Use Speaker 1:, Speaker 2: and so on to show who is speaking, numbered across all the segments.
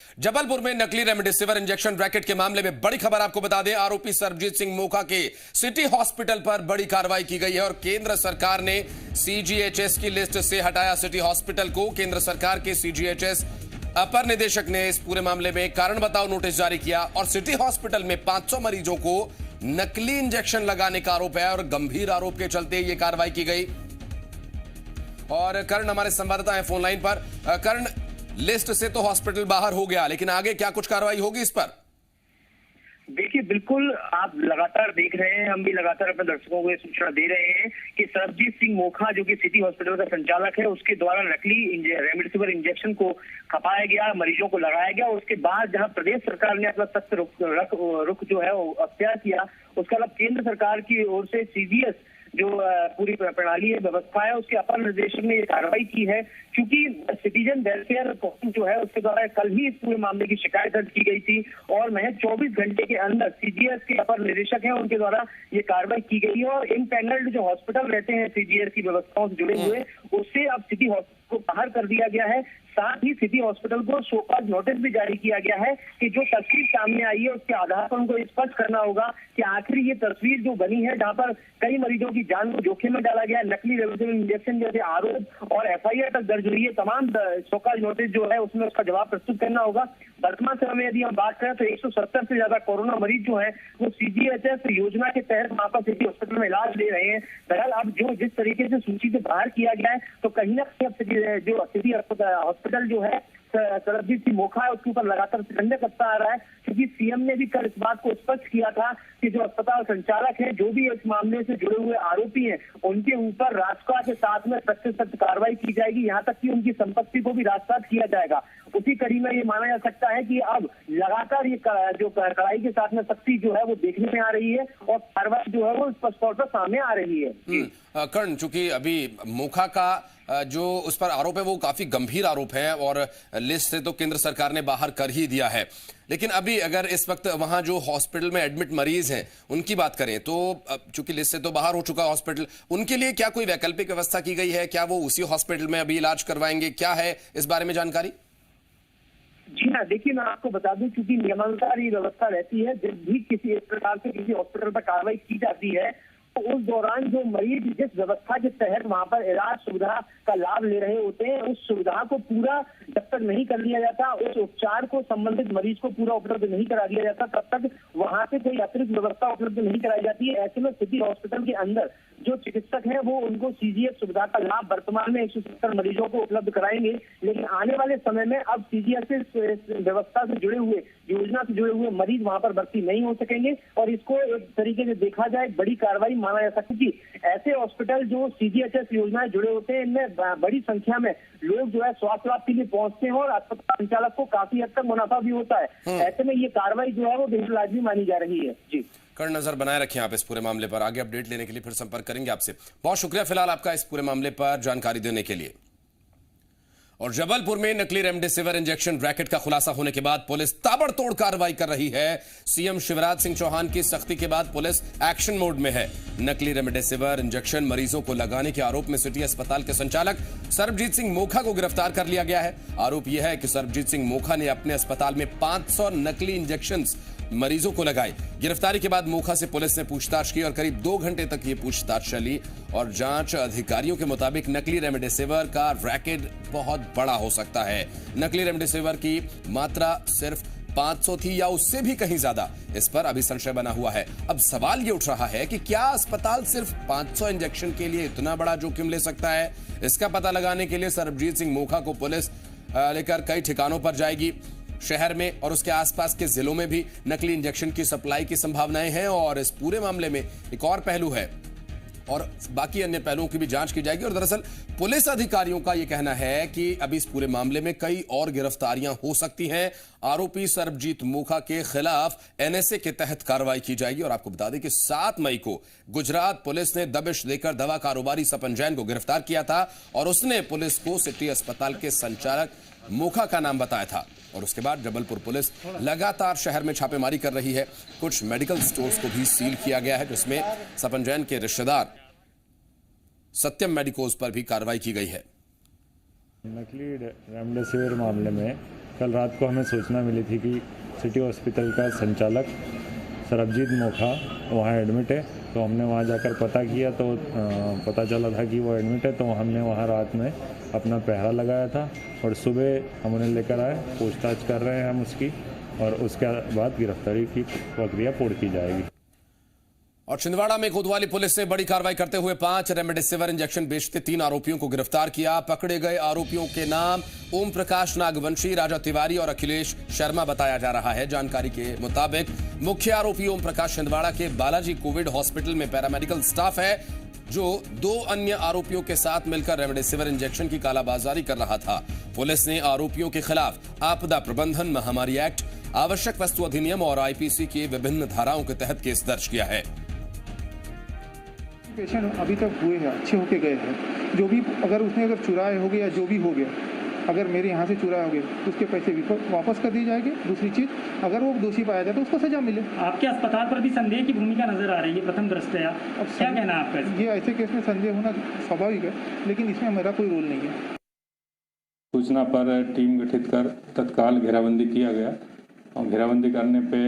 Speaker 1: जबलपुर में नकली remdesivir injection racket के मामले में बड़ी खबर आपको बता दें। आरोपी सरबजीत सिंह मोखा के सिटी हॉस्पिटल पर बड़ी कार्रवाई की गई है और केंद्र सरकार ने सीजीएचएस की लिस्ट से हटाया सिटी हॉस्पिटल को। केंद्र सरकार के सीजीएचएस अपर निदेशक ने इस पूरे मामले में कारण बताओ नोटिस जारी किया और सिटी हॉस्पिटल में 500 मरीजों को नकली इंजेक्शन लगाने का आरोप है और गंभीर आरोप के चलते यह कार्रवाई की गई। और कर्ण हमारे संवाददाता हैं फोन लाइन पर। कर्ण, लिस्ट से तो हॉस्पिटल बाहर हो गया, लेकिन आगे क्या कुछ कार्रवाई होगी इस पर?
Speaker 2: देखिए, बिल्कुल आप लगातार देख रहे हैं, हम भी लगातार अपने दर्शकों को ये सूचना दे रहे हैं कि सरबजीत सिंह मोखा जो कि सिटी हॉस्पिटल का संचालक है, उसके द्वारा नकली रेमडेसिविर इंजेक्शन को खपाया गया, मरीजों को लगाया गया। उसके बाद जहां प्रदेश सरकार ने अपना सख्त रुख जो है वो अख्तियार किया, उसके बाद केंद्र सरकार की ओर से सीजीएस जो पूरी प्रणाली है, व्यवस्था है, उसके अपर निर्देशक ने ये कार्रवाई की है। क्योंकि सिटीजन वेलफेयर कौन जो है उसके द्वारा कल ही इस पूरे मामले की शिकायत दर्ज की गई थी और महज 24 घंटे के अंदर सीजीएस के अपर निदेशक हैं, उनके द्वारा ये कार्रवाई की गई है। और इन पैनल्ड जो हॉस्पिटल रहते हैं सीजीएस की व्यवस्थाओं से जुड़े हुए, उससे अब सिटी हॉस्पिटल को बाहर कर दिया गया है। साथ ही सिटी हॉस्पिटल को शो कॉज नोटिस भी जारी किया गया है कि जो तस्वीर सामने आई है उसके आधार पर उनको स्पष्ट करना होगा कि आखिर ये तस्वीर जो बनी है, जहां पर कई मरीजों की जान को जोखिम में डाला गया है, नकली रेमडेसिविर इंजेक्शन जैसे आरोप और एफआईआर तक दर्ज हुई है, तमाम शो कॉज नोटिस जो है उसमें उसका जवाब प्रस्तुत करना होगा। वर्तमान समय में यदि हम बात करें तो 170 से ज्यादा कोरोना मरीज जो है वो सीजीएचएस योजना के तहत वहां पर सिटी हॉस्पिटल में इलाज ले रहे हैं। बहरहाल अब जो जिस तरीके से सूची से बाहर किया गया है, तो कहीं ना कहीं जो सिटी हॉस्पिटल जो है सरबजीत सिंह मोखा है उसके ऊपर लगातार शिकंजा कसता आ रहा है। क्योंकि सीएम ने भी कल इस बात को स्पष्ट किया था कि जो अस्पताल संचालक हैं, जो भी इस मामले से जुड़े हुए आरोपी हैं, उनके ऊपर राजपाट के साथ में सख्त से सख्त कार्रवाई की जाएगी, यहाँ तक कि उनकी संपत्ति को भी राजपाट किया जाएगा। उसी कड़ी में ये माना जा सकता है कि अब लगातार ये जो कड़ाई के साथ में सख्ती जो है वो देखने में आ रही है और कार्रवाई जो है वो स्पष्ट तौर पर सामने आ रही है।
Speaker 1: कर्ण, चूंकि अभी मोखा का जो उस पर आरोप है वो काफी गंभीर आरोप है और लिस्ट से तो केंद्र सरकार ने बाहर कर ही दिया है, लेकिन अभी अगर इस वक्त वहां जो हॉस्पिटल में एडमिट मरीज हैं उनकी बात करें तो चूंकि लिस्ट से तो बाहर हो चुका हॉस्पिटल, उनके लिए क्या कोई वैकल्पिक व्यवस्था की गई है? क्या वो उसी हॉस्पिटल में अभी इलाज करवाएंगे? क्या है इस बारे में जानकारी?
Speaker 2: जी हाँ, देखिए मैं आपको बता दूं, क्योंकि नियमानुसार ये व्यवस्था रहती है, जब भी किसी इस प्रकार से किसी हॉस्पिटल पर कार्रवाई की जाती है तो उस दौरान जो मरीज जिस व्यवस्था के तहत वहां पर इलाज सुविधा का लाभ ले रहे होते हैं, उस सुविधा को पूरा जब तक नहीं कर लिया जाता, उस उपचार को संबंधित मरीज को पूरा उपलब्ध नहीं करा दिया जाता, तब तक वहां से कोई अतिरिक्त व्यवस्था उपलब्ध नहीं कराई जाती है। ऐसे में सिटी हॉस्पिटल के अंदर जो चिकित्सक हैं वो उनको सीजीएस सुविधा का लाभ वर्तमान में 170 मरीजों को उपलब्ध कराएंगे, लेकिन आने वाले समय में अब सीजीएस व्यवस्था से जुड़े हुए, योजना से जुड़े हुए मरीज वहां पर भर्ती नहीं हो सकेंगे। और इसको एक तरीके से देखा जाए बड़ी कार्रवाई माना जा सकती है कि ऐसे हॉस्पिटल जो सीजीएचएस योजनाएं जुड़े होते हैं, इनमें बड़ी संख्या में लोग जो है स्वास्थ्य लाभ के लिए पहुंचते हैं और अस्पताल संचालक को काफी हद तक मुनाफा भी होता है। ऐसे में ये कार्रवाई जो है वो बिल्कुल लाजमी मानी जा रही है। जी
Speaker 1: कर्ण, नजर बनाए रखें आप इस पूरे मामले पर। आगे अपडेट लेने के लिए फिर संपर्क करेंगे आपसे। बहुत शुक्रिया फिलहाल आपका इस पूरे मामले पर जानकारी देने के लिए। और जबलपुर में नकली रेमडेसिविर इंजेक्शन रैकेट का खुलासा होने के बाद पुलिस ताबड़तोड़ कार्रवाई कर रही है। सीएम शिवराज सिंह चौहान की सख्ती के बाद पुलिस एक्शन मोड में है। नकली रेमडेसिविर इंजेक्शन मरीजों को लगाने के आरोप में सिटी अस्पताल के संचालक सरबजीत सिंह मोखा को गिरफ्तार कर लिया गया है। आरोप यह है कि सरबजीत सिंह मोखा ने अपने अस्पताल में 500 नकली इंजेक्शन मरीजों को लगाए। गिरफ्तारी के बाद मोखा से पुलिस ने पूछताछ की और करीब 2 घंटे तक ये पूछताछ चली और जांच अधिकारियों के मुताबिक नकली रेमडेसिविर का रैकेट बहुत बड़ा हो सकता है। नकली रेमडेसिविर की मात्रा सिर्फ 500 थी या उससे भी कहीं ज्यादा, इस पर अभी संशय बना हुआ है। अब सवाल ये उठ रहा है कि क्या अस्पताल सिर्फ 500 इंजेक्शन के लिए इतना बड़ा जोखिम ले सकता है? इसका पता लगाने के लिए सरबजीत सिंह मोखा को पुलिस लेकर कई ठिकानों पर जाएगी। शहर में और उसके आसपास के जिलों में भी नकली इंजेक्शन की सप्लाई की संभावनाएं हैं और इस पूरे मामले में एक और पहलू है और बाकी अन्य पहलुओं की भी जांच की जाएगी। और दरअसल पुलिस अधिकारियों का यह कहना है कि अभी इस पूरे मामले में कई और गिरफ्तारियां हो सकती हैं। आरोपी सरबजीत मोखा के खिलाफ एनएसए के तहत कार्रवाई की जाएगी। और आपको बता दें कि 7 मई को गुजरात पुलिस ने दबिश देकर दवा कारोबारी सपन जैन को गिरफ्तार किया था और उसने पुलिस को सिटी अस्पताल के संचालक मोखा का नाम बताया था। और उसके बाद जबलपुर पुलिस लगातार शहर में छापेमारी कर रही है। कुछ मेडिकल स्टोर्स को भी सील किया गया है, जिसमें सपन जैन के रिश्तेदार सत्यम मेडिकोज पर भी कार्रवाई की गई है।
Speaker 3: नकली रेमडेसिविर मामले में कल रात को हमें सूचना मिली थी कि सिटी हॉस्पिटल का संचालक सरबजीत मोखा वहाँ एडमिट है। तो हमने वहाँ जाकर पता किया तो पता चला था कि वो एडमिट है। तो हमने वहाँ रात में अपना पहरा लगाया था और सुबह हम उन्हें लेकर आए, पूछताछ कर रहे हैं हम उसकी, और उसके बाद गिरफ्तारी की प्रक्रिया पूर्ण की जाएगी।
Speaker 1: और छिंदवाड़ा में कोतवाली पुलिस ने बड़ी कार्रवाई करते हुए 5 रेमडेसिविर इंजेक्शन बेचते 3 आरोपियों को गिरफ्तार किया। पकड़े गए आरोपियों के नाम ओम प्रकाश नागवंशी, राजा तिवारी और अखिलेश शर्मा बताया जा रहा है। जानकारी के मुताबिक मुख्य आरोपी ओम प्रकाश छिंदवाड़ा के बालाजी कोविड हॉस्पिटल में पैरामेडिकल स्टाफ है, जो 2 अन्य आरोपियों के साथ मिलकर रेमडेसिविर इंजेक्शन की कालाबाजारी कर रहा था। पुलिस ने आरोपियों के खिलाफ आपदा प्रबंधन, महामारी एक्ट, आवश्यक वस्तु अधिनियम और आईपीसी की विभिन्न धाराओं के तहत केस दर्ज किया है।
Speaker 4: पेशेंट अभी तक हुए हैं, अच्छे होके गए हैं। जो भी अगर चुराए हो गया या जो भी हो गया, अगर मेरे यहाँ से चुराए हो गए तो उसके पैसे वापस कर दिए जाएंगे। दूसरी चीज़, अगर वो दोषी पाया जाए तो उसको सजा मिले।
Speaker 5: आपके अस्पताल पर भी संदेह की भूमिका नजर आ रही है प्रथम दृष्टया, अब क्या कहना है आपका? ये
Speaker 4: ऐसे केस में संदेह होना स्वाभाविक है, लेकिन इसमें मेरा कोई रोल नहीं है।
Speaker 6: सूचना पर टीम गठित कर तत्काल घेराबंदी किया गया और घेराबंदी करने पे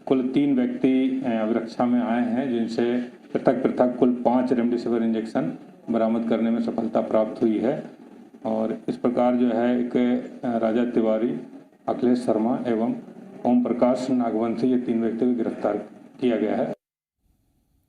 Speaker 6: कुल 3 व्यक्ति अभिरक्षा में आए हैं, जिनसे पृथक कुल 5 रेमडेसिविर इंजेक्शन बरामद करने में सफलता प्राप्त हुई है। और इस प्रकार जो है एक राजा तिवारी, अखिलेश शर्मा एवं ओम प्रकाश नागवंशी, ये 3 व्यक्तियों को गिरफ्तार किया गया है।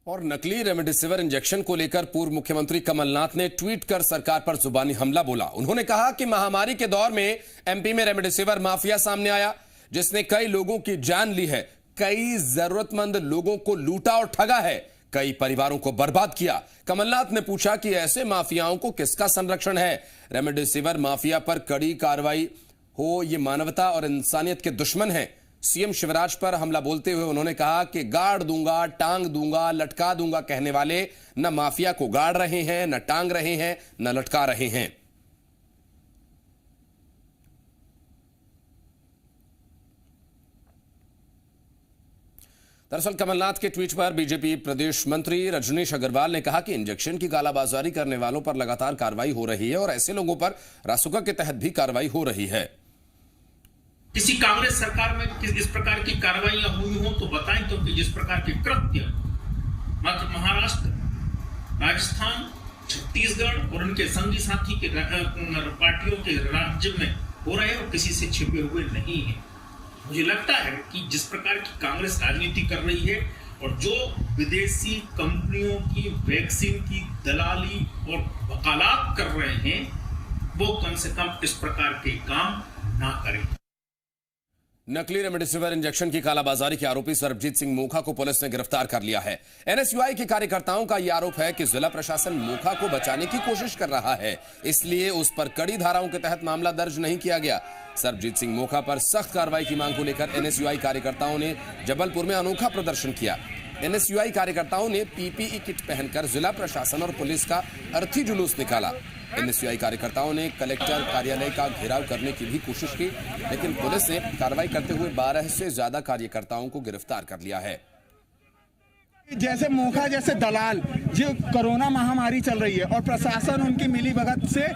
Speaker 1: और नकली रेमडेसिविर इंजेक्शन को लेकर पूर्व मुख्यमंत्री कमलनाथ ने ट्वीट कर सरकार पर जुबानी हमला बोला। उन्होंने कहा कि महामारी के दौर में एमपी में रेमडेसिविर माफिया सामने आया, जिसने कई लोगों की जान ली है, कई जरूरतमंद लोगों को लूटा और ठगा है, कई परिवारों को बर्बाद किया। कमलनाथ ने पूछा कि ऐसे माफियाओं को किसका संरक्षण है? रेमडेसिविर माफिया पर कड़ी कार्रवाई हो, ये मानवता और इंसानियत के दुश्मन हैं। सीएम शिवराज पर हमला बोलते हुए उन्होंने कहा कि गाड़ दूंगा, टांग दूंगा, लटका दूंगा कहने वाले न माफिया को गाड़ रहे हैं, न टांग रहे हैं, न लटका रहे हैं। दरअसल कमलनाथ के ट्वीट पर बीजेपी प्रदेश मंत्री रजनीश अग्रवाल ने कहा कि इंजेक्शन की कालाबाजारी करने वालों पर लगातार कार्रवाई हो रही है और ऐसे लोगों पर रासुका के तहत भी कार्रवाई हो रही है।
Speaker 7: किसी कांग्रेस सरकार में इस प्रकार की कार्रवाइयां हुई हो तो बताएं, क्योंकि जिस प्रकार के कृत्य मात्र महाराष्ट्र, राजस्थान, छत्तीसगढ़ और उनके संगी साथी के पार्टियों के राज्य में हो रहे हैं और किसी से छिपे हुए नहीं है। मुझे लगता है कि जिस प्रकार की कांग्रेस राजनीति कर रही है और जो विदेशी कंपनियों की वैक्सीन की दलाली और वकालत कर रहे हैं, वो कम से कम इस प्रकार के काम ना करें।
Speaker 1: नकली रेमडेसिविर इंजेक्शन की कालाबाजारी के आरोपी सरबजीत सिंह मोखा को पुलिस ने गिरफ्तार कर लिया है। एनएसयूआई के कार्यकर्ताओं का यह आरोप है कि जिला प्रशासन मोखा को बचाने की कोशिश कर रहा है, इसलिए उस पर कड़ी धाराओं के तहत मामला दर्ज नहीं किया गया। सरबजीत सिंह मोखा पर सख्त कार्रवाई की मांग को लेकर एनएसयूआई कार्यकर्ताओं ने जबलपुर में अनोखा प्रदर्शन किया। एनएसयूआई कार्यकर्ताओं ने पीपीई किट पहनकर जिला प्रशासन और पुलिस का अर्थी जुलूस निकाला। एनएसयूआई कार्यकर्ताओं ने कलेक्टर कार्यालय का घेराव करने की भी कोशिश की, लेकिन पुलिस ने कार्रवाई करते हुए 12 से ज्यादा कार्यकर्ताओं को गिरफ्तार कर लिया है।
Speaker 8: जैसे मोखा जैसे दलाल, जो कोरोना महामारी चल रही है और प्रशासन उनकी मिलीभगत से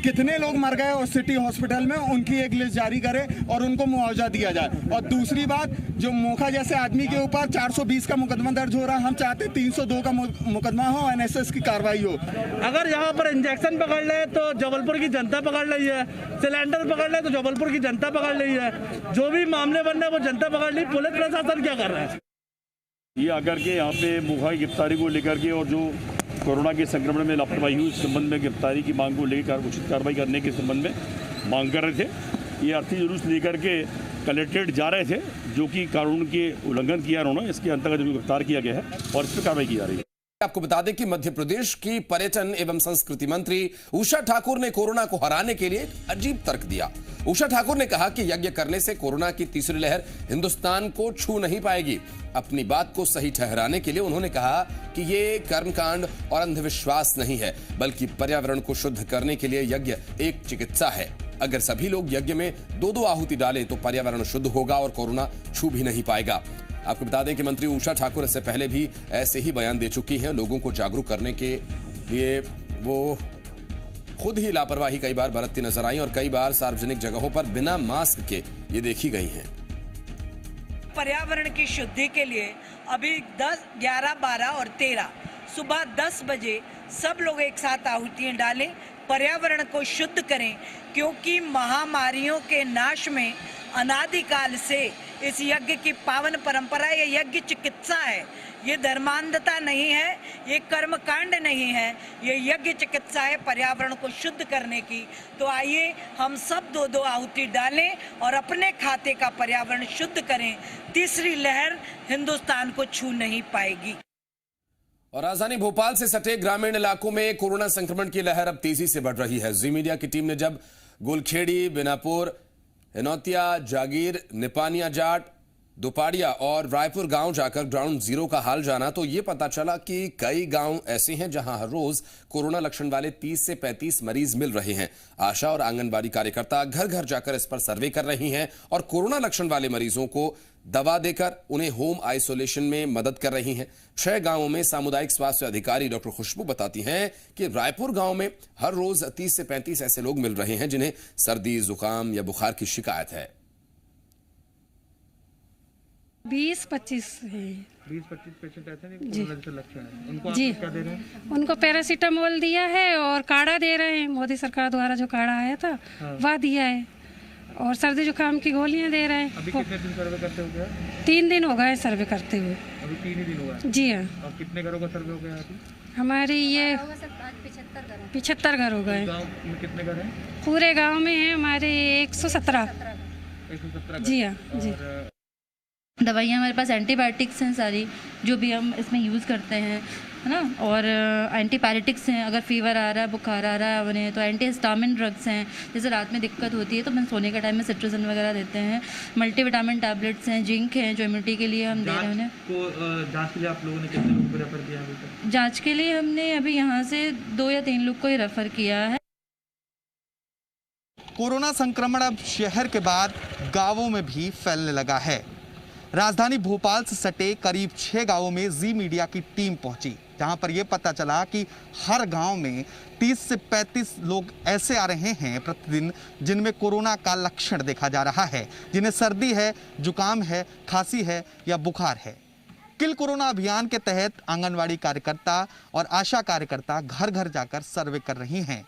Speaker 8: कितने लोग मर गए और सिटी हॉस्पिटल में, उनकी एक लिस्ट जारी करे और उनको मुआवजा दिया जाए। और दूसरी बात, जो मोखा जैसे आदमी के ऊपर 420 का मुकदमा दर्ज हो रहा है, हम चाहते 302 का मुकदमा हो, एनएसएस की कार्रवाई हो।
Speaker 5: अगर यहाँ पर इंजेक्शन पकड़ ले तो जबलपुर की जनता पकड़ रही है, सिलेंडर पकड़ ले तो जबलपुर की जनता पकड़ रही है, जो भी मामले बन रहे हैं वो जनता पकड़ ली। पुलिस प्रशासन क्या कर रहा है?
Speaker 9: ये आकर के यहाँ पे मोखा की गिरफ्तारी को लेकर के और जो कोरोना के संक्रमण में लापरवाही हुई इस संबंध में गिरफ्तारी की मांग को लेकर उचित कार्रवाई करने के संबंध में मांग कर रहे थे। ये अर्थी जुलूस लेकर के कलेक्ट्रेट जा रहे थे, जो कि कानून के उल्लंघन किया उन्होंने, इसके अंतर्गत गिरफ्तार किया गया है और इस पर कार्रवाई की जा रही है।
Speaker 1: आपको बता दें कि मध्य प्रदेश की पर्यटन एवं संस्कृति मंत्री उषा ठाकुर ने कोरोना को हराने के लिए अजीब तर्क दिया। उषा ठाकुर ने कहा कि यज्ञ करने से कोरोना की तीसरी लहर हिंदुस्तान को छू नहीं पाएगी। अपनी बात को सही ठहराने के लिए उन्होंने कहा कि ये कर्मकांड और अंधविश्वास नहीं है, बल्कि पर्यावरण को शुद्ध करने के लिए यज्ञ एक चिकित्सा है। अगर सभी लोग यज्ञ में 2-2 आहुति डालें तो पर्यावरण शुद्ध होगा और कोरोना छू भी नहीं पाएगा। आपको बता दें कि मंत्री उषा ठाकुर इससे पहले भी ऐसे ही बयान दे चुकी हैं। लोगों को जागरूक करने के लिए वो खुद ही लापरवाही कई बार बरतती नजर आई और कई बार सार्वजनिक जगहों पर बिना मास्क के ये देखी गई हैं।
Speaker 10: पर्यावरण की शुद्धि के लिए अभी 10, 11, 12 और 13 सुबह 10 बजे सब लोग एक साथ आहुतियां डालें, पर्यावरण को शुद्ध करें, क्योंकि महामारियों के नाश में अनादिकाल से इस यज्ञ की पावन परंपरा, ये यज्ञ चिकित्सा है, ये धर्मांधता नहीं है, ये कर्मकांड नहीं है, ये यज्ञ चिकित्सा है पर्यावरण को शुद्ध करने की। तो आइए हम सब 2-2 आहुति डालें और अपने खाते का पर्यावरण शुद्ध करें। तीसरी लहर हिंदुस्तान को छू नहीं पाएगी।
Speaker 1: और राजधानी भोपाल से सटे ग्रामीण इलाकों में कोरोना संक्रमण की लहर अब तेजी से बढ़ रही है। जी मीडिया की टीम ने जब गोलखेड़ी, बिनापुर, हिनौतिया, जागीर, निपानिया जाट, दुपाड़िया और रायपुर गांव जाकर ग्राउंड जीरो का हाल जाना तो ये पता चला कि कई गांव ऐसे हैं जहां हर रोज कोरोना लक्षण वाले 30 से 35 मरीज मिल रहे हैं। आशा और आंगनबाड़ी कार्यकर्ता घर घर जाकर इस पर सर्वे कर रही हैं और कोरोना लक्षण वाले मरीजों को दवा देकर उन्हें होम आइसोलेशन में मदद कर रही हैं। 6 गांवों में सामुदायिक स्वास्थ्य अधिकारी डॉक्टर खुशबू बताती हैं कि रायपुर गांव में हर रोज 30 से 35 ऐसे लोग मिल रहे हैं जिन्हें सर्दी, जुकाम या बुखार की शिकायत है।
Speaker 11: 20-25 है।
Speaker 4: 20-25 पेशेंट ऐसे हैं
Speaker 11: जी
Speaker 4: जिनको लक्षण है, उनको
Speaker 11: जी
Speaker 4: क्या दे रहे हैं?
Speaker 11: उनको पैरासीटामोल दिया है और काढ़ा दे रहे हैं। मोदी सरकार द्वारा जो काढ़ा आया था वह दिया है और सर्दी जुकाम की गोलियां दे रहे हैं।
Speaker 4: अभी कितने दिन सर्वे करते हो गया?
Speaker 11: 3 दिन हो गए सर्वे करते हुए।
Speaker 4: अभी 3 ही दिन हुआ है?
Speaker 11: जी हाँ।
Speaker 4: और कितने घरों का सर्वे हो गया अभी?
Speaker 11: हमारे ये 75 घर हो गए।
Speaker 4: गाँव में कितने घर हैं?
Speaker 11: पूरे गांव में है हमारे 117।
Speaker 4: 117
Speaker 11: जी हाँ जी।
Speaker 12: दवाइयाँ हमारे पास एंटीबायोटिक्स हैं सारी, जो भी हम इसमें यूज़ करते हैं, है ना, और एंटीपायरेटिक्स हैं। अगर फीवर आ रहा है, बुखार आ रहा है उन्हें, तो एंटीहिस्टामिन ड्रग्स हैं। जैसे रात में दिक्कत होती है तो हम सोने के टाइम में सिट्राजिन वगैरह देते हैं। मल्टीविटामिन टैबलेट्स हैं, जिंक हैं, जो इम्यूनिटी के लिए हम दे रहे हैं उन्हें।
Speaker 4: जाँच के लिए आप लोगों ने कितने लोगों को रेफर किया अभी तक?
Speaker 12: जाँच के लिए हमने अभी यहाँ से 2 या 3 लोग को ही रेफ़र किया है।
Speaker 8: कोरोना संक्रमण अब शहर के बाद गाँवों में भी फैलने लगा है। राजधानी भोपाल से सटे करीब 6 गांवों में जी मीडिया की टीम पहुंची, जहां पर यह पता चला कि हर गांव में 30 से 35 लोग ऐसे आ रहे हैं प्रतिदिन जिनमें कोरोना का लक्षण देखा जा रहा है, जिन्हें सर्दी है, जुकाम है, खांसी है या बुखार है। किल कोरोना अभियान के तहत आंगनवाड़ी कार्यकर्ता और आशा कार्यकर्ता घर घर जाकर सर्वे कर रही हैं।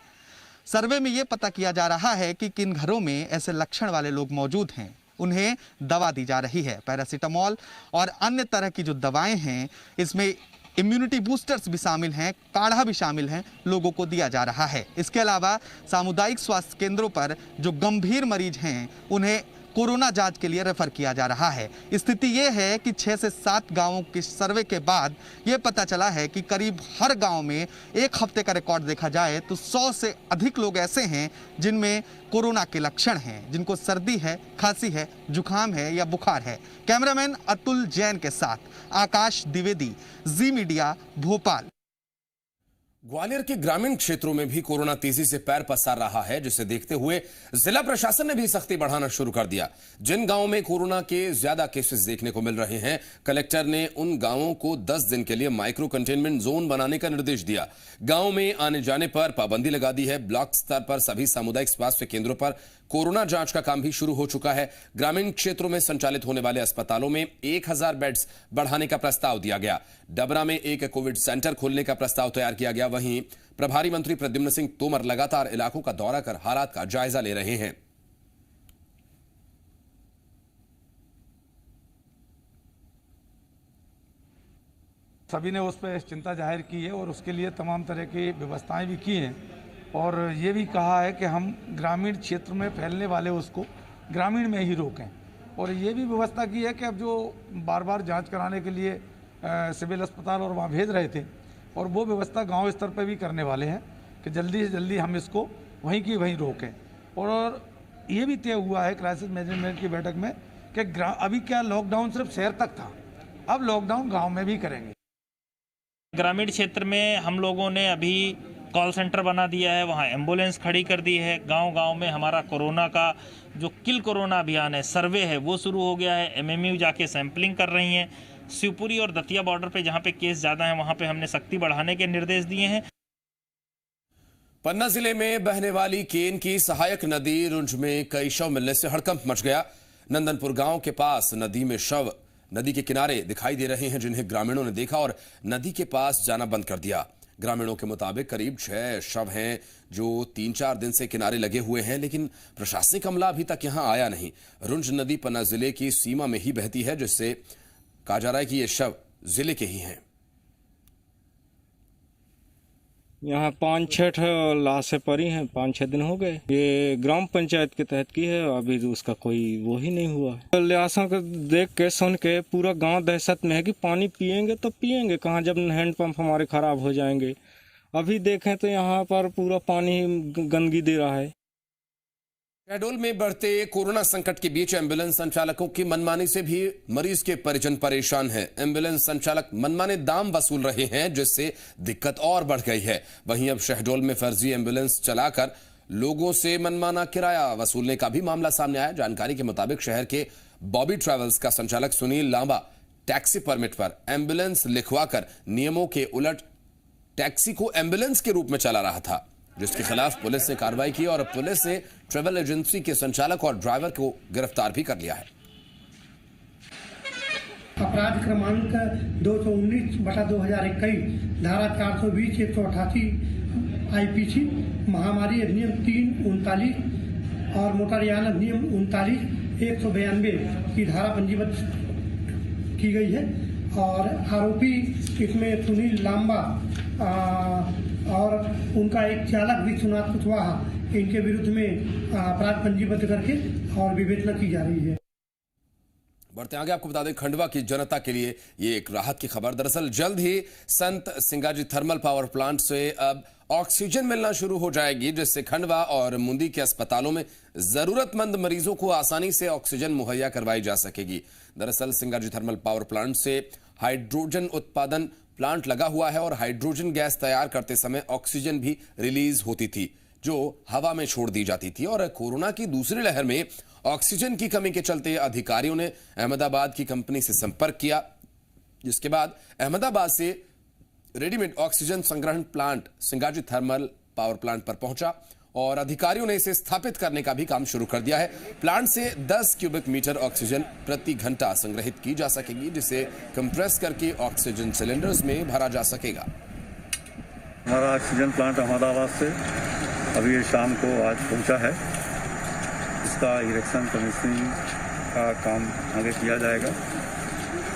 Speaker 8: सर्वे में यह पता किया जा रहा है कि किन घरों में ऐसे लक्षण वाले लोग मौजूद हैं। उन्हें दवा दी जा रही है। पैरासीटामोल और अन्य तरह की जो दवाएं हैं, इसमें इम्यूनिटी बूस्टर्स भी शामिल हैं, काढ़ा भी शामिल हैं, लोगों को दिया जा रहा है। इसके अलावा सामुदायिक स्वास्थ्य केंद्रों पर जो गंभीर मरीज हैं उन्हें कोरोना जांच के लिए रेफर किया जा रहा है। स्थिति ये है कि 6 से 7 गांवों के सर्वे के बाद ये पता चला है कि करीब हर गांव में एक हफ्ते का रिकॉर्ड देखा जाए तो 100 से अधिक लोग ऐसे हैं जिनमें कोरोना के लक्षण हैं, जिनको सर्दी है, खांसी है, जुकाम है या बुखार है। कैमरामैन अतुल जैन के साथ आकाश द्विवेदी, जी मीडिया, भोपाल।
Speaker 1: ग्वालियर के ग्रामीण क्षेत्रों में भी कोरोना तेजी से पैर पसार रहा है, जिसे देखते हुए जिला प्रशासन ने भी सख्ती बढ़ाना शुरू कर दिया। जिन गांवों में कोरोना के ज्यादा केसेस देखने को मिल रहे हैं, कलेक्टर ने उन गांवों को 10 दिन के लिए माइक्रो कंटेनमेंट जोन बनाने का निर्देश दिया। गांव में आने जाने पर पाबंदी लगा दी है। ब्लॉक स्तर पर सभी सामुदायिक स्वास्थ्य केंद्रों पर कोरोना जांच का काम भी शुरू हो चुका है। ग्रामीण क्षेत्रों में संचालित होने वाले अस्पतालों में 1000 बेड्स बढ़ाने का प्रस्ताव दिया गया। डबरा में एक कोविड सेंटर खोलने का प्रस्ताव तैयार किया गया। वहीं प्रभारी मंत्री प्रद्युम्न सिंह तोमर लगातार इलाकों का दौरा कर हालात का जायजा ले रहे हैं।
Speaker 13: सभी ने उस पर चिंता जाहिर की है और उसके लिए तमाम तरह की व्यवस्थाएं भी की हैं और ये भी कहा है कि हम ग्रामीण क्षेत्र में फैलने वाले उसको ग्रामीण में ही रोकें। और ये भी व्यवस्था की है कि अब जो बार बार जांच कराने के लिए सिविल अस्पताल और वहाँ भेज रहे थे, और वो व्यवस्था गांव स्तर पर भी करने वाले हैं कि जल्दी से जल्दी हम इसको वहीं की वहीं रोकें। और ये भी तय हुआ है क्राइसिस मैनेजमेंट की बैठक में कि अभी क्या लॉकडाउन सिर्फ शहर तक था, अब लॉकडाउन गाँव में भी करेंगे।
Speaker 14: ग्रामीण क्षेत्र में हम लोगों ने अभी कॉल सेंटर बना दिया है, वहाँ एम्बुलेंस खड़ी कर दी है। गांव-गांव में हमारा कोरोना का जो किल कोरोना अभियान है, सर्वे है, वो शुरू हो गया है। एमएमयू जाके सैंपलिंग कर रही हैं। शिवपुरी और दतिया बॉर्डर पे जहाँ पे केस ज़्यादा हैं, वहाँ पे हमने सख्ती बढ़ाने के निर्देश दिए हैं।
Speaker 1: पन्ना जिले में बहने वाली केन की सहायक नदी रुंझ में कई शव मिलने से हड़कंप मच गया। नंदनपुर गांव के पास नदी में शव नदी के किनारे दिखाई दे रहे हैं, जिन्हें ग्रामीणों ने देखा और नदी के पास जाना बंद कर दिया। ग्रामीणों के मुताबिक करीब 6 शव हैं जो 3-4 दिन से किनारे लगे हुए हैं, लेकिन प्रशासनिक अमला अभी तक यहां आया नहीं। रुंझ नदी पन्ना जिले की सीमा में ही बहती है, जिससे कहा जा रहा है कि ये शव जिले के ही हैं।
Speaker 15: यहाँ 5-6 लाशें पड़ी हैं, 5-6 दिन हो गए। ये ग्राम पंचायत के तहत की है, अभी उसका कोई वो ही नहीं हुआ। लिहाजा को देख के सुन के पूरा गांव दहशत में है कि पानी पिएंगे तो पिएंगे कहाँ, जब हैंडपंप हमारे खराब हो जाएंगे। अभी देखें तो यहाँ पर पूरा पानी गंदगी दे रहा है।
Speaker 1: शहडोल में बढ़ते कोरोना संकट के बीच एम्बुलेंस संचालकों की मनमानी से भी मरीज के परिजन परेशान हैं। एम्बुलेंस संचालक मनमाने दाम वसूल रहे हैं, जिससे दिक्कत और बढ़ गई है। वहीं अब शहडोल में फर्जी एम्बुलेंस चलाकर लोगों से मनमाना किराया वसूलने का भी मामला सामने आया। जानकारी के मुताबिक शहर के बॉबी ट्रैवल्स का संचालक सुनील लांबा टैक्सी परमिट पर एम्बुलेंस लिखवाकर नियमों के उलट टैक्सी को एम्बुलेंस के रूप में चला रहा था, जिसके खिलाफ पुलिस ने कार्रवाई की और पुलिस ने ट्रैवल एजेंसी के संचालक और ड्राइवर को गिरफ्तार भी कर लिया है।
Speaker 16: अपराध क्रमांक 219/2021 धारा 420-188 आईपीसी महामारी अधिनियम 339 और मोटरयान अधिनियम 39-192 की धारा पंजीबद्ध की गई है और आरोपी इसमें सुनील लांबा और उनका एक चालक विश्वनाथ कुशवाहा, इनके विरुद्ध में अपराध पंजीबद्ध करके और विवेचना की जा रही है।
Speaker 1: बढ़ते आगे आपको बता दें, खंडवा की जनता के लिए ये एक राहत की खबर। दरअसल जल्द ही संत सिंगाजी थर्मल पावर प्लांट से अब ऑक्सीजन मिलना शुरू हो जाएगी, जिससे खंडवा और मुंदी के अस्पतालों में जरूरतमंद मरीजों को आसानी से ऑक्सीजन मुहैया करवाई जा सकेगी। दरअसल सिंगाजी थर्मल पावर प्लांट से हाइड्रोजन उत्पादन प्लांट लगा हुआ है और हाइड्रोजन गैस तैयार करते समय ऑक्सीजन भी रिलीज होती थी, जो हवा में छोड़ दी जाती थी। और कोरोना की दूसरी लहर में ऑक्सीजन की कमी के चलते अधिकारियों ने अहमदाबाद की कंपनी से संपर्क किया, जिसके बाद अहमदाबाद से रेडीमेड ऑक्सीजन संग्रहण plant Singaji thermal power plant पर पहुंचा और अधिकारियों ने इसे स्थापित करने का भी काम शुरू कर दिया है। प्लांट से 10 क्यूबिक मीटर ऑक्सीजन प्रति घंटा संग्रहित की जा सकेगी, जिसे कंप्रेस करके ऑक्सीजन सिलेंडर्स में भरा जा सकेगा।
Speaker 17: हमारा ऑक्सीजन प्लांट अहमदाबाद से अभी शाम को आज पहुंचा है। इसका इरेक्शन कमीशनिंग का काम आगे किया जाएगा।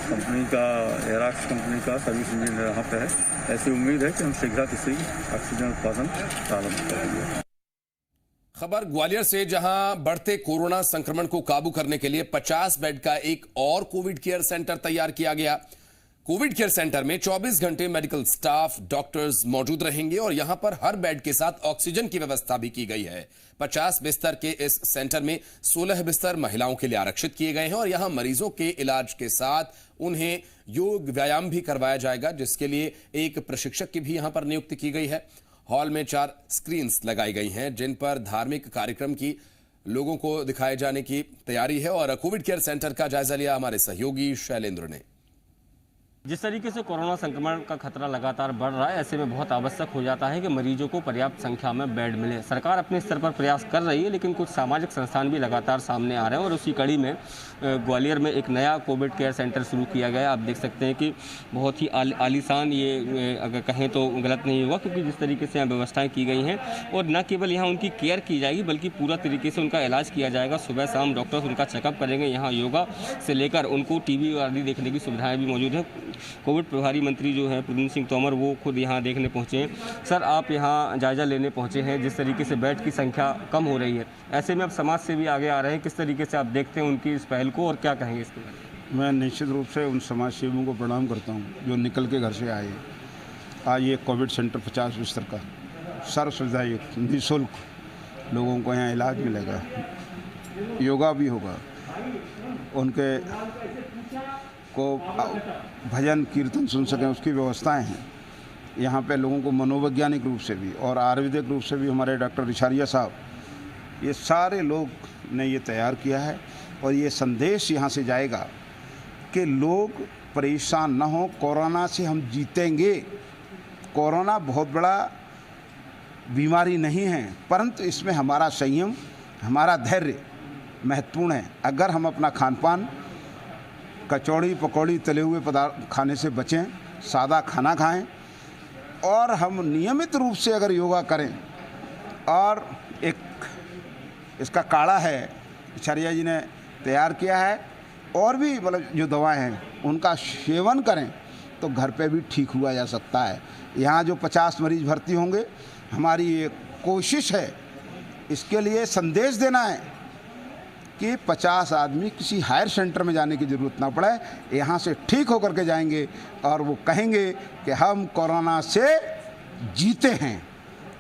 Speaker 17: कंपनी का एराक्स कंपनी का सर्विस इंजीनियर यहाँ पे है। ऐसी उम्मीद है कि हम शीघ्र किसी ऑक्सीजन उत्पादन प्रारंभ करेंगे।
Speaker 1: खबर ग्वालियर से, जहां बढ़ते कोरोना संक्रमण को काबू करने के लिए 50 बेड का एक और कोविड केयर सेंटर तैयार किया गया। कोविड केयर सेंटर में 24 घंटे मेडिकल स्टाफ, डॉक्टर्स मौजूद रहेंगे और यहां पर हर बेड के साथ ऑक्सीजन की व्यवस्था भी की गई है। 50 बिस्तर के इस सेंटर में 16 बिस्तर महिलाओं के लिए आरक्षित किए गए हैं और यहां मरीजों के इलाज के साथ उन्हें योग व्यायाम भी करवाया जाएगा, जिसके लिए एक प्रशिक्षक की भी यहां पर नियुक्ति की गई है। हॉल में 4 स्क्रीन्स लगाई गई हैं, जिन पर धार्मिक कार्यक्रम की लोगों को दिखाए जाने की तैयारी है। और कोविड केयर सेंटर का जायजा लिया हमारे सहयोगी शैलेंद्र ने।
Speaker 18: जिस तरीके से कोरोना संक्रमण का खतरा लगातार बढ़ रहा है, ऐसे में बहुत आवश्यक हो जाता है कि मरीजों को पर्याप्त संख्या में बेड मिले। सरकार अपने स्तर पर प्रयास कर रही है, लेकिन कुछ सामाजिक संस्थान भी लगातार सामने आ रहे हैं और उसी कड़ी में ग्वालियर में एक नया कोविड केयर सेंटर शुरू किया गया। आप देख सकते हैं कि बहुत ही आलीशान, ये अगर कहें तो गलत नहीं होगा, क्योंकि जिस तरीके से यहाँ व्यवस्थाएँ की गई हैं और न केवल यहाँ उनकी केयर की जाएगी बल्कि पूरा तरीके से उनका इलाज किया जाएगा। सुबह शाम डॉक्टर्स उनका चेकअप करेंगे। यहाँ योगा से लेकर उनको टीबी आदि देखने की सुविधाएँ भी मौजूद हैं। कोविड प्रभारी मंत्री जो हैं प्रद्युम्न सिंह तोमर, वो खुद यहाँ देखने पहुँचे हैं। सर, आप यहाँ जायजा लेने पहुँचे हैं, जिस तरीके से बेड की संख्या कम हो रही है, ऐसे में अब समाज से भी आगे आ रहे हैं, किस तरीके से आप देखते हैं उनकी इस पहल को और क्या कहेंगे इसके बारे में?
Speaker 19: मैं निश्चित रूप से उन समाज सेवियों को प्रणाम करता हूँ जो निकल के घर से आए। आज ये कोविड सेंटर 50 बिस्तर का सर्व सुविधायुक्त निःशुल्क लोगों को यहाँ इलाज मिलेगा, योगा भी होगा, उनके को भजन कीर्तन सुन सकें उसकी व्यवस्थाएं हैं। यहाँ पे लोगों को मनोवैज्ञानिक रूप से भी और आयुर्वेदिक रूप से भी हमारे डॉक्टर रिछारिया साहब, ये सारे लोग ने ये तैयार किया है और ये संदेश यहाँ से जाएगा कि लोग परेशान न हो। कोरोना से हम जीतेंगे। कोरोना बहुत बड़ा बीमारी नहीं है, परंतु इसमें हमारा संयम, हमारा धैर्य महत्वपूर्ण है। अगर हम अपना खान पान कचौड़ी पकौड़ी तले हुए पदार्थ खाने से बचें, सादा खाना खाएं और हम नियमित रूप से अगर योगा करें और एक इसका काढ़ा है आचार्य जी ने तैयार किया है और भी मतलब जो दवाएं हैं उनका सेवन करें तो घर पे भी ठीक हुआ जा सकता है। यहाँ जो 50 मरीज भर्ती होंगे, हमारी ये कोशिश है, इसके लिए संदेश देना है कि 50 आदमी किसी हायर सेंटर में जाने की ज़रूरत ना पड़े, यहाँ से ठीक होकर के जाएंगे और वो कहेंगे कि हम कोरोना से जीते हैं।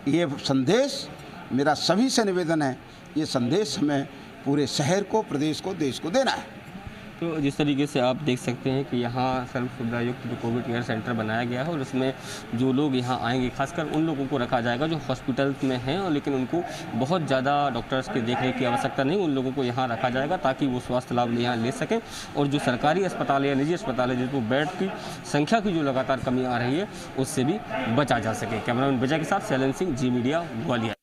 Speaker 19: ये संदेश मेरा सभी से निवेदन है, ये संदेश हमें पूरे शहर को, प्रदेश को, देश को देना है।
Speaker 18: तो जिस तरीके से आप देख सकते हैं कि यहाँ सर्व सुविधा युक्त जो कोविड केयर सेंटर बनाया गया है और उसमें जो लोग यहाँ आएंगे खासकर उन लोगों को रखा जाएगा जो हॉस्पिटल्स में हैं और लेकिन उनको बहुत ज़्यादा डॉक्टर्स के देखरेख की आवश्यकता नहीं, उन लोगों को यहाँ रखा जाएगा ताकि वो स्वास्थ्य लाभ यहाँ ले सकें। और जो सरकारी अस्पताल या निजी अस्पताल है जिसको बेड की संख्या की जो लगातार कमी आ रही है उससे भी बचा जा सके। कैमरामैन विजय के साथ शैलेंद्र सिंह, जी मीडिया, ग्वालियर।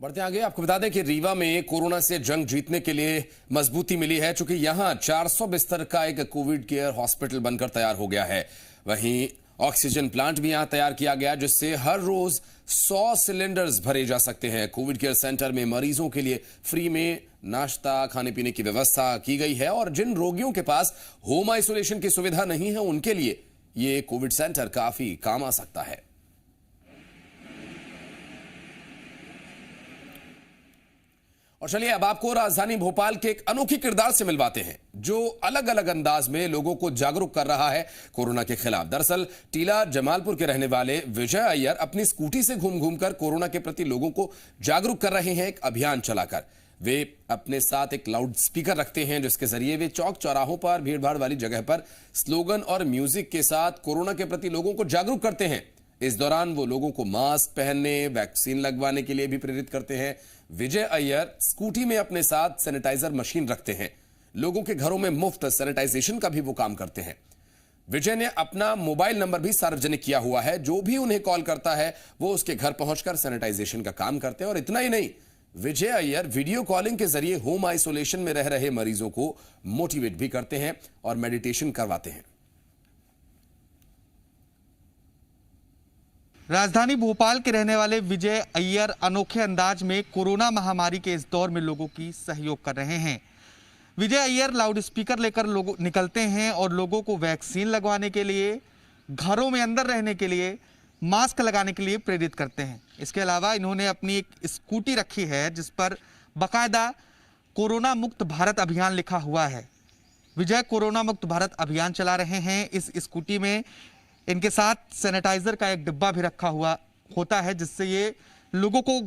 Speaker 1: बढ़ते आगे आपको बता दें कि रीवा में कोरोना से जंग जीतने के लिए मजबूती मिली है, चूंकि यहां 400 बिस्तर का एक कोविड केयर हॉस्पिटल बनकर तैयार हो गया है। वहीं ऑक्सीजन प्लांट भी यहां तैयार किया गया जिससे हर रोज 100 सिलेंडर्स भरे जा सकते हैं। कोविड केयर सेंटर में मरीजों के लिए फ्री में नाश्ता, खाने पीने की व्यवस्था की गई है और जिन रोगियों के पास होम आइसोलेशन की सुविधा नहीं है उनके लिए ये कोविड सेंटर काफी काम आ सकता है। और चलिए अब आपको राजधानी भोपाल के एक अनोखी किरदार से मिलवाते हैं जो अलग अलग अंदाज में लोगों को जागरूक कर रहा है कोरोना के खिलाफ। दरअसल टीला जमालपुर के रहने वाले विजय अय्यर अपनी स्कूटी से घूम घूमकर कोरोना के प्रति लोगों को जागरूक कर रहे हैं एक अभियान चलाकर। वे अपने साथ एक लाउड स्पीकर रखते हैं जिसके जरिए वे चौक चौराहों पर, भीड़ भाड़ वाली जगह पर स्लोगन और म्यूजिक के साथ कोरोना के प्रति लोगों को जागरूक करते हैं। इस दौरान वो लोगों को मास्क पहनने, वैक्सीन लगवाने के लिए भी प्रेरित करते हैं। विजय अय्यर स्कूटी में अपने साथ सैनिटाइजर मशीन रखते हैं। लोगों के घरों में मुफ्त सैनिटाइजेशन का भी वो काम करते हैं। विजय ने अपना मोबाइल नंबर भी सार्वजनिक किया हुआ है, जो भी उन्हें कॉल करता है वो उसके घर पहुंचकर सैनिटाइजेशन का काम करते हैं। और इतना ही नहीं, विजय अय्यर वीडियो कॉलिंग के जरिए होम आइसोलेशन में रह रहे मरीजों को मोटिवेट भी करते हैं और मेडिटेशन करवाते हैं।
Speaker 20: राजधानी भोपाल के रहने वाले विजय अय्यर अनोखे अंदाज में कोरोना महामारी के इस दौर में लोगों की सहयोग कर रहे हैं। विजय अय्यर लाउड स्पीकर लेकर लोगों निकलते हैं और लोगों को वैक्सीन लगवाने के लिए, घरों में अंदर रहने के लिए, मास्क लगाने के लिए प्रेरित करते हैं। इसके अलावा इन्होंने अपनी एक स्कूटी रखी है जिस पर बाकायदा कोरोना मुक्त भारत अभियान लिखा हुआ है। विजय कोरोना मुक्त भारत अभियान चला रहे हैं। इस स्कूटी में इनके साथ सैनिटाइजर का एक डिब्बा भी रखा हुआ होता है जिससे ये लोगों को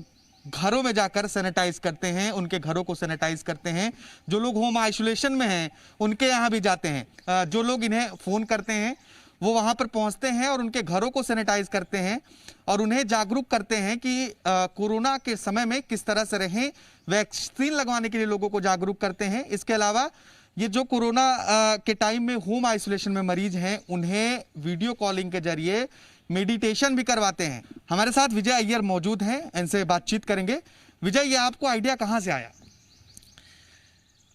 Speaker 20: घरों में जाकर सैनिटाइज करते हैं, उनके घरों को सैनिटाइज करते हैं। जो लोग होम आइसोलेशन में हैं उनके यहाँ भी जाते हैं। जो लोग इन्हें फ़ोन करते हैं वो वहाँ पर पहुँचते हैं और उनके घरों को सैनिटाइज करते हैं और उन्हें जागरूक करते हैं कि कोरोना के समय में किस तरह से रहें। वैक्सीन लगवाने के लिए लोगों को जागरूक करते हैं। इसके अलावा ये जो कोरोना के टाइम में होम आइसोलेशन में मरीज हैं उन्हें वीडियो कॉलिंग के जरिए मेडिटेशन भी करवाते हैं। हमारे साथ विजय अय्यर मौजूद हैं, इनसे बातचीत करेंगे। विजय, ये आपको आइडिया कहाँ से आया?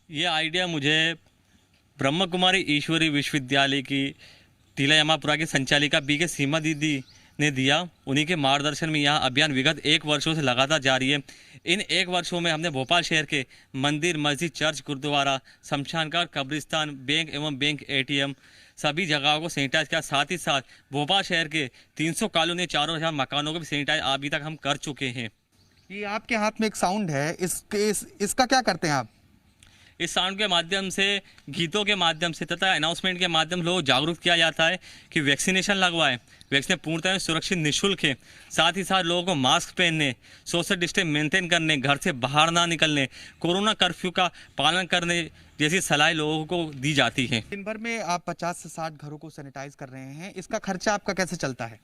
Speaker 21: ये आइडिया मुझे ब्रह्म कुमारी ईश्वरी विश्वविद्यालय की टीला जमालपुरा की संचालिका बी के सीमा दीदी ने दिया। उन्हीं के मार्गदर्शन में यहाँ अभियान विगत 1 वर्षों से लगातार जारी है। इन 1 वर्षों में हमने भोपाल शहर के मंदिर, मस्जिद, चर्च, गुरुद्वारा, शमशानघाट, कब्रिस्तान, बैंक एवं बैंक ATM सभी जगहों को सैनिटाइज किया। साथ ही साथ भोपाल शहर के 300 कॉलोनी, 4000 मकानों को भी सैनिटाइज अभी तक हम कर चुके हैं।
Speaker 20: ये आपके हाथ में एक साउंड है, इसका क्या करते हैं आप?
Speaker 21: इस साउंड के माध्यम से, गीतों के माध्यम से तथा अनाउंसमेंट के माध्यम से लोगों को जागरूक किया जाता है कि वैक्सीनेशन लगवाएं। वैक्सीन पूर्णतः सुरक्षित निःशुल्क है। साथ ही साथ लोगों को मास्क पहनने, सोशल डिस्टेंस मेंटेन करने, घर से बाहर ना निकलने, कोरोना कर्फ्यू का पालन करने जैसी सलाह लोगों को दी जाती है।
Speaker 20: दिन भर में आप 50 से 60 घरों को सैनिटाइज कर रहे हैं। इसका खर्चा आपका कैसे चलता है?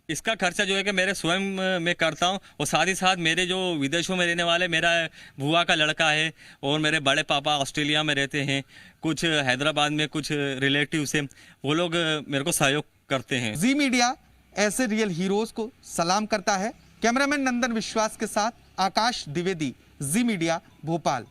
Speaker 21: इसका खर्चा जो है कि मेरे स्वयं मैं करता हूँ और साथ ही साथ मेरे जो विदेशों में रहने वाले मेरा बुआ का लड़का है और मेरे बड़े पापा ऑस्ट्रेलिया में रहते हैं, कुछ हैदराबाद में, कुछ रिलेटिव्स हैं, वो लोग मेरे को सहयोग करते हैं।
Speaker 20: जी मीडिया ऐसे रियल हीरोज को सलाम करता है। कैमरामैन नंदन विश्वास के साथ आकाश द्विवेदी, जी मीडिया, भोपाल।